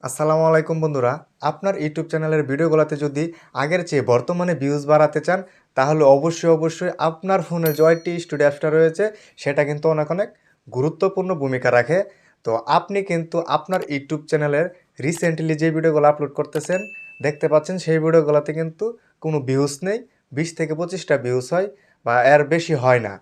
আসসালামু আলাইকুম বন্ধুরা। আপনার ইউটিউব চ্যানেলের ভিডিওগুলোতে যদি আগের চেয়ে বর্তমানে ভিউজ বাড়াতে চান, তাহলে অবশ্যই আপনার ফোনে যে ওয়াইটি স্টুডিও অ্যাপসটা রয়েছে সেটা কিন্তু অনেক অনেক গুরুত্বপূর্ণ ভূমিকা রাখে। তো আপনি কিন্তু আপনার ইউটিউব চ্যানেলের রিসেন্টলি যে ভিডিওগুলো আপলোড করতেছেন দেখতে পাচ্ছেন, সেই ভিডিওগুলোতে কিন্তু কোনো ভিউজ নেই। 20 থেকে 25টা ভিউজ হয় বা এর বেশি হয় না।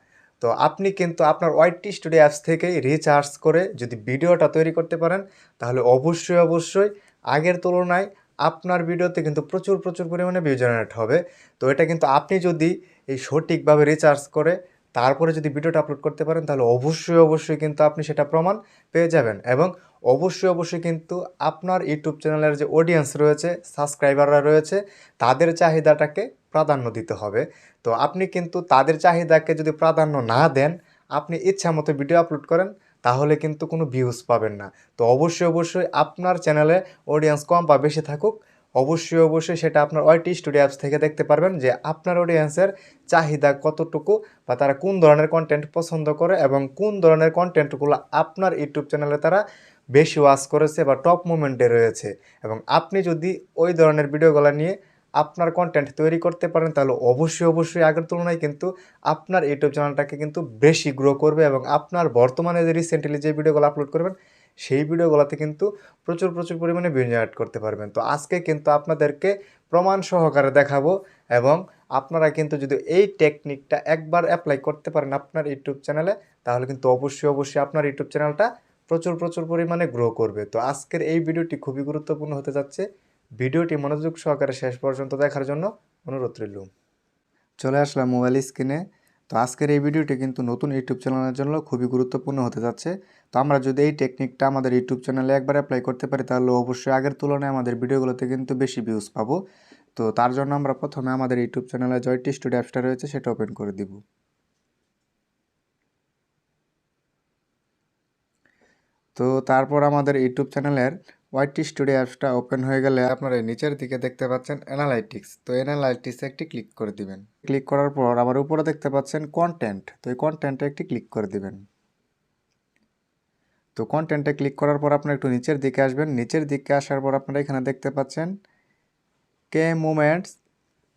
তো আপনি কিন্তু আপনার ওয়াইটি স্টুডিও অ্যাপস থেকেই রিচার্জ করে যদি ভিডিওটা তৈরি করতে পারেন, তাহলে অবশ্যই আগের তুলনায় আপনার ভিডিওতে কিন্তু প্রচুর পরিমাণে ভিউ জেনারেট হবে। তো এটা কিন্তু আপনি যদি এই সঠিকভাবে রিচার্জ করে তারপরে যদি ভিডিওটা আপলোড করতে পারেন, তাহলে অবশ্যই কিন্তু আপনি সেটা প্রমাণ পেয়ে যাবেন। এবং অবশ্যই কিন্তু আপনার ইউটিউব চ্যানেলের যে অডিয়েন্স রয়েছে, সাবস্ক্রাইবাররা রয়েছে, তাদের চাহিদাটাকে প্রাধান্য দিতে হবে। তো আপনি কিন্তু তাদের চাহিদাকে যদি প্রাধান্য না দেন, আপনি ইচ্ছা মতো ভিডিও আপলোড করেন, তাহলে কিন্তু কোনো ভিউজ পাবেন না। তো অবশ্যই আপনার চ্যানেলে অডিয়েন্স কম বা বেশি থাকুক, অবশ্যই সেটা আপনার ওয়াইটি স্টুডিও অ্যাপস থেকে দেখতে পারবেন যে আপনার অডিয়েন্সের চাহিদা কতটুকু বা তারা কোন ধরনের কন্টেন্ট পছন্দ করে এবং কোন ধরনের কন্টেন্টগুলো আপনার ইউটিউব চ্যানেলে তারা বেশি ওয়াচ করেছে বা টপ মুভমেন্টে রয়েছে। এবং আপনি যদি ওই ধরনের ভিডিওগুলো নিয়ে আপনার কন্টেন্ট তৈরি করতে পারেন, তাহলে অবশ্যই আগের তুলনায় কিন্তু আপনার ইউটিউব চ্যানেলটাকে কিন্তু বেশি গ্রো করবে এবং আপনার বর্তমানে যে রিসেন্টলি যে ভিডিওগুলো আপলোড করবেন সেই ভিডিওগুলোতে কিন্তু প্রচুর পরিমাণে ভিউ জেনারেট করতে পারবেন। তো আজকে কিন্তু আপনাদেরকে প্রমাণ সহকারে দেখাবো এবং আপনারা কিন্তু যদি এই টেকনিকটা একবার অ্যাপ্লাই করতে পারেন আপনার ইউটিউব চ্যানেলে, তাহলে কিন্তু অবশ্যই আপনার ইউটিউব চ্যানেলটা প্রচুর পরিমাণে গ্রো করবে। তো আজকের এই ভিডিওটি খুবই গুরুত্বপূর্ণ হতে যাচ্ছে। ভিডিওটি মনোযোগ সহকারে শেষ পর্যন্ত দেখার জন্য অনুরোধ রইল। চলে আসলাম মোবাইল স্ক্রিনে। তো আজকের এই ভিডিওটি কিন্তু নতুন ইউটিউব চ্যানেলের জন্য খুবই গুরুত্বপূর্ণ হতে যাচ্ছে। তো আমরা যদি এই টেকনিকটা আমাদের ইউটিউব চ্যানেলে একবার অ্যাপ্লাই করতে পারি, তাহলে অবশ্যই আগের তুলনায় আমাদের ভিডিওগুলোতে কিন্তু বেশি ভিউজ পাবো। তো তার জন্য আমরা প্রথমে আমাদের ইউটিউব চ্যানেলে জয়টি স্টুডিও অ্যাপসটা রয়েছে সেটা ওপেন করে দিব। তো তারপর আমাদের ইউটিউব চ্যানেলের ওয়াইটি স্টুডিও অ্যাপসটা ওপেন হয়ে গেলে আপনারা নিচের দিকে দেখতে পাচ্ছেন অ্যানালাইটিক্স। তো অ্যানালাইটিক্সে একটি ক্লিক করে দিবেন। ক্লিক করার পর আবার উপরে দেখতে পাচ্ছেন কন্টেন্ট। তো এই কন্টেন্টে একটি ক্লিক করে দিবেন। তো কন্টেন্টে ক্লিক করার পর আপনারা একটু নিচের দিকে আসবেন। নিচের দিকে আসার পর আপনারা এখানে দেখতে পাচ্ছেন কে মুভমেন্টস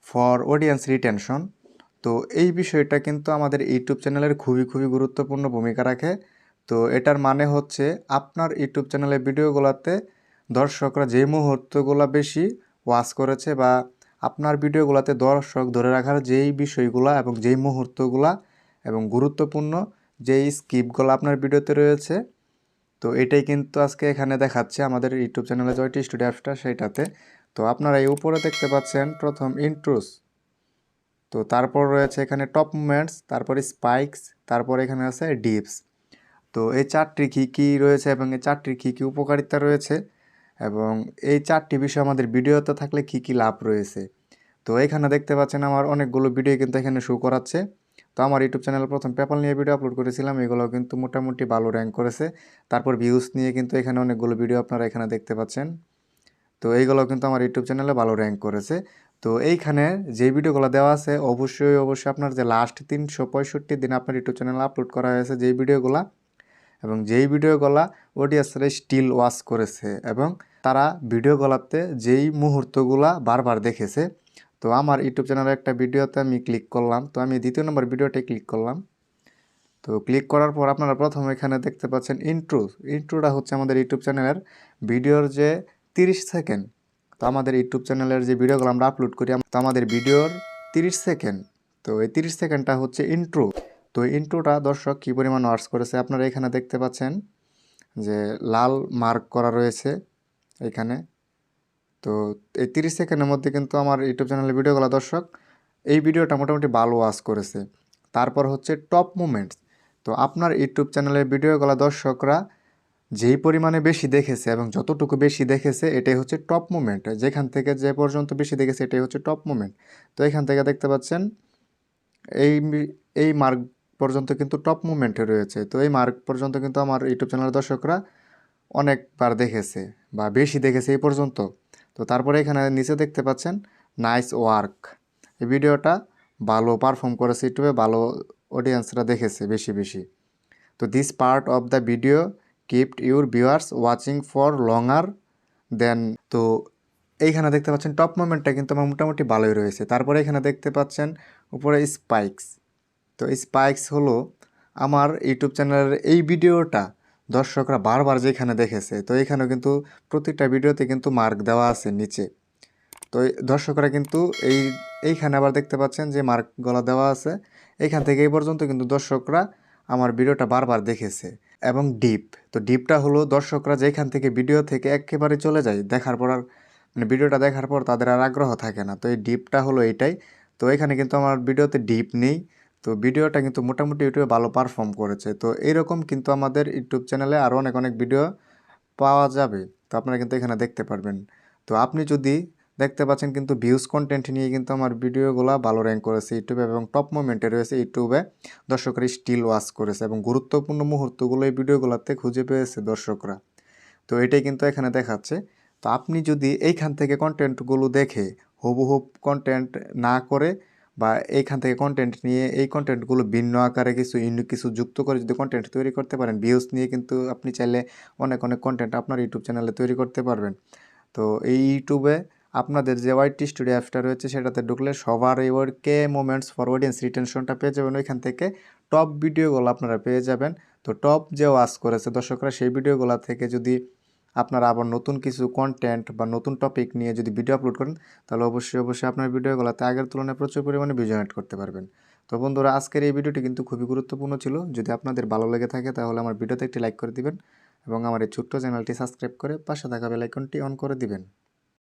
ফর অডিয়েন্স রিটেনশন। তো এই বিষয়টা কিন্তু আমাদের ইউটিউব চ্যানেলের খুবই গুরুত্বপূর্ণ ভূমিকা রাখে। তো এটার মানে হচ্ছে আপনার ইউটিউব চ্যানেলের ভিডিওগুলোতে দর্শকরা যে মুহূর্তগুলো বেশি ওয়াচ করেছে বা আপনার ভিডিওগুলোতে দর্শক ধরে রাখার যেই বিষয়গুলা এবং যেই মুহূর্তগুলা এবং গুরুত্বপূর্ণ যেই স্কিপগুলো আপনার ভিডিওতে রয়েছে, তো এটাই কিন্তু আজকে এখানে দেখাচ্ছে আমাদের ইউটিউব চ্যানেলে জয়টি স্টুডিও অ্যাপসটা সেইটাতে। তো আপনারা এই উপরে দেখতে পাচ্ছেন প্রথম ইন্ট্রোস, তো তারপর রয়েছে এখানে টপ মুভমেন্টস, তারপরে স্পাইকস, তারপর এখানে আছে ডিপস। তো এই চারটি কী রয়েছে এবং এই চারটির কী উপকারিতা রয়েছে এবং এই চারটি বিষয় আমাদের ভিডিওতে থাকলে কী লাভ রয়েছে। তো এখানে দেখতে পাচ্ছেন আমার অনেকগুলো ভিডিও কিন্তু এখানে শো করাচ্ছে। তো আমার ইউটিউব চ্যানেলে প্রথম পেপাল নিয়ে ভিডিও আপলোড করেছিলাম, এগুলো কিন্তু মোটামুটি ভালো র্যাঙ্ক করেছে। তারপর ভিউজ নিয়ে কিন্তু এখানে অনেকগুলো ভিডিও আপনারা এখানে দেখতে পাচ্ছেন। তো এইগুলো কিন্তু আমার ইউটিউব চ্যানেলে ভালো র্যাঙ্ক করেছে। তো এইখানে যে ভিডিওগুলো দেওয়া আছে অবশ্যই আপনার যে লাস্ট 365 দিন আপনার ইউটিউব চ্যানেলে আপলোড করা হয়েছে যেই ভিডিওগুলো এবং যেই ভিডিওগুলো অডিয়েন্সরা স্টিল ওয়াচ করেছে এবং তারা ভিডিওগুলোতে যেই মুহূর্তগুলা বারবার দেখেছে। তো আমার ইউটিউব চ্যানেলের একটা ভিডিওতে আমি ক্লিক করলাম, তো আমি দ্বিতীয় নম্বর ভিডিওটাই ক্লিক করলাম। তো ক্লিক করার পর আপনারা প্রথমে এখানে দেখতে পাচ্ছেন ইন্ট্রোটা হচ্ছে আমাদের ইউটিউব চ্যানেলের ভিডিওর যে 30 সেকেন্ড। তো আমাদের ইউটিউব চ্যানেলের যে ভিডিওগুলো আমরা আপলোড করি, তো আমাদের ভিডিওর 30 সেকেন্ড, তো এই 30 সেকেন্ডটা হচ্ছে ইন্ট্রো। তো ইন্ট্রোটা দর্শক কী পরিমাণ ওয়াচ করেছে আপনারা এখানে দেখতে পাচ্ছেন যে লাল মার্ক করা রয়েছে এখানে। তো এই 30 সেকেন্ডের মধ্যে কিন্তু আমার ইউটিউব চ্যানেলের ভিডিওগুলো দর্শক এই ভিডিওটা মোটামুটি ভালো ওয়াচ করেছে। তারপর হচ্ছে টপ মুভমেন্টস। তো আপনার ইউটিউব চ্যানেলের ভিডিওগুলো দর্শকরা যেই পরিমাণে বেশি দেখেছে এবং যতটুকু বেশি দেখেছে এটাই হচ্ছে টপ মুভমেন্ট। যেখান থেকে যে পর্যন্ত বেশি দেখেছে এটাই হচ্ছে টপ মুভমেন্ট। তো এখান থেকে দেখতে পাচ্ছেন এই এই মার্ক পর্যন্ত কিন্তু টপ মুভমেন্টে রয়েছে। তো এই মার্ক পর্যন্ত কিন্তু আমার ইউটিউব চ্যানেলের দর্শকরা অনেকবার দেখেছে বা বেশি দেখেছে এই পর্যন্ত। তো তারপরে এখানে নিচে দেখতে পাচ্ছেন নাইস ওয়ার্ক, এই ভিডিওটা ভালো পারফর্ম করেছে ইউটিউবে, ভালো অডিয়েন্সরা দেখেছে বেশি। তো this part of the video kept your viewers watching for longer then তো এইখানে দেখতে পাচ্ছেন টপ মোমেন্টটা কিন্তু আমার মোটামুটি ভালোই রয়েছে। তারপরে এখানে দেখতে পাচ্ছেন উপরে স্পাইকস। তো স্পাইকস হলো আমার ইউটিউব চ্যানেলের এই ভিডিওটা দর্শকরা বারবার যেখানে দেখেছে, তো এখানেও কিন্তু প্রত্যেকটা ভিডিওতে কিন্তু মার্ক দেওয়া আছে নিচে। তো দর্শকরা কিন্তু এইখানে আবার দেখতে পাচ্ছেন যে মার্কগুলো দেওয়া আছে। এইখান থেকে এই পর্যন্ত কিন্তু দর্শকরা আমার ভিডিওটা বারবার দেখেছে। এবং ডিপ, তো ডিপটা হলো দর্শকরা যেখান থেকে ভিডিও থেকে একেবারে চলে যায়, দেখার পর আর মানে ভিডিওটা দেখার পর তাদের আর আগ্রহ থাকে না। তো এই ডিপটা হলো এইটাই। তো এখানে কিন্তু আমার ভিডিওতে ডিপ নেই। তো ভিডিওটা কিন্তু মোটামুটি ইউটিউবে ভালো পারফর্ম করেছে। তো এইরকম কিন্তু আমাদের ইউটিউব চ্যানেলে আরও অনেক অনেক ভিডিও পাওয়া যাবে। তো আপনারা কিন্তু এখানে দেখতে পারবেন। তো আপনি যদি দেখতে পাচ্ছেন কিন্তু ভিউজ কন্টেন্ট নিয়ে কিন্তু আমার ভিডিওগুলো ভালো র্যাঙ্ক করেছে ইউটিউবে এবং টপ মোমেন্টে রয়েছে ইউটিউবে। দর্শকরা স্টিল ওয়াচ করেছে এবং গুরুত্বপূর্ণ মুহূর্তগুলো এই ভিডিওগুলোতে খুঁজে পেয়েছে দর্শকরা। তো এটাই কিন্তু এখানে দেখাচ্ছে। তো আপনি যদি এইখান থেকে কন্টেন্টগুলো দেখে হুবহুব কন্টেন্ট না করে বা এইখান থেকে কন্টেন্ট নিয়ে এই কন্টেন্টগুলো ভিন্ন আকারে কিছু ইউনিক কিছু যুক্ত করে যদি কন্টেন্ট তৈরি করতে পারেন, ভিউজ নিয়ে কিন্তু আপনি চাইলে অনেক অনেক কন্টেন্ট আপনার ইউটিউব চ্যানেলে তৈরি করতে পারবেন। তো এই ইউটিউবে আপনাদের যে ওয়াইটি স্টুডিও অ্যাপসটা রয়েছে সেটাতে ঢুকলে সবার এই ওর কে মোমেন্টস ফর অডিয়েন্স রিটেনশনটা পেয়ে যাবেন। ওইখান থেকে টপ ভিডিওগুলো আপনারা পেয়ে যাবেন। তো টপ যে ওয়াচ করেছে দর্শকরা সেই ভিডিওগুলো থেকে যদি আপনারা আবার নতুন কিছু কন্টেন্ট বা নতুন টপিক নিয়ে যদি ভিডিও আপলোড করেন, তাহলে অবশ্যই অবশ্যই আপনার ভিডিওগুলোতে আগের তুলনায় প্রচুর পরিমাণে ভিউ জেনারেট করতে পারবেন। তো বন্ধুরা, আজকের এই ভিডিওটি কিন্তু খুবই গুরুত্বপূর্ণ ছিল। যদি আপনাদের ভালো লেগে থাকে তাহলে আমার ভিডিওতে একটি লাইক করে দিবেন এবং আমার এই ছোট্ট চ্যানেলটি সাবস্ক্রাইব করে পাশে থাকা বেল আইকনটি অন করে দিবেন।